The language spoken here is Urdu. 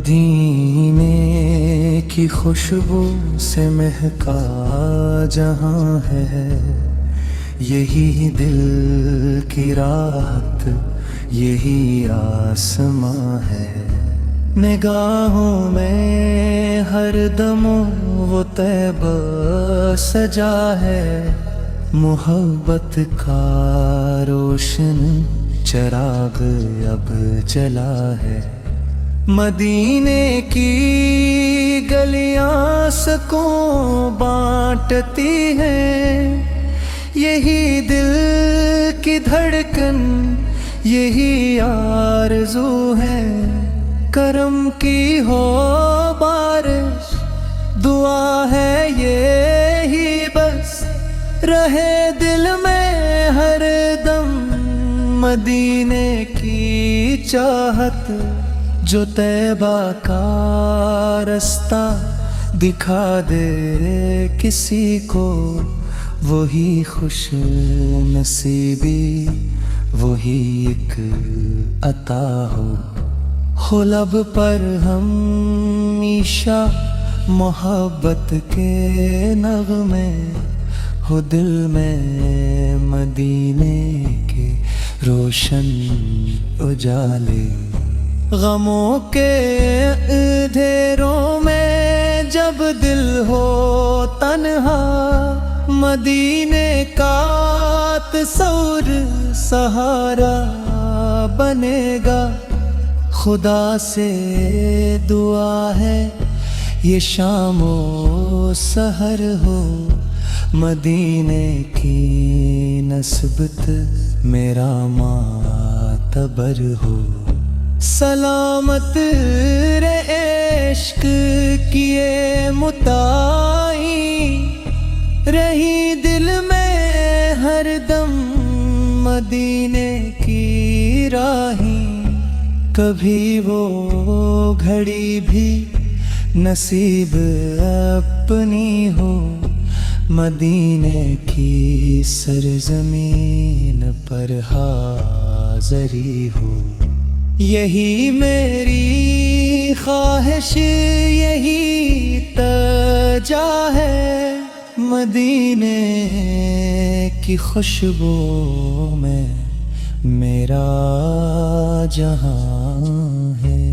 مدینے کی خوشبو سے مہکا جہاں ہے، یہی دل کی راحت، یہی آسماں ہے۔ نگاہوں میں ہر دم وہ طیبہ سجا ہے، محبت کا روشن چراغ اب جلا ہے۔ مدینے کی گلیاں سکون بانٹتی ہیں، یہی دل کی دھڑکن، یہی آرزو ہے۔ کرم کی ہو بارش، دعا ہے یہی بس، رہے دل میں ہر دم مدینے کی چاہت۔ جو طیبہ کا رستہ دکھا دے کسی کو، وہی خوش نصیبی، وہی ایک عطا ہو۔ لب پر ہمیشہ محبت کے نغمے، ہو دل میں مدینے کے روشن اجالے۔ غموں کے اندھیروں میں جب دل ہو تنہا، مدینے کا تصور سہارا بنے گا۔ خدا سے دعا ہے یہ شام و سحر ہو، مدینے کی نسبت میرا معتبر ہو۔ سلامت رہے عشق کیے متائی، رہی دل میں ہر دم مدینے کی راہیں۔ کبھی وہ گھڑی بھی نصیب اپنی ہو، مدینے کی سرزمین پر حاضری ہو۔ یہی میری خواہش، یہی تجا ہے، مدینے کی خوشبو میں میرا جہاں ہے۔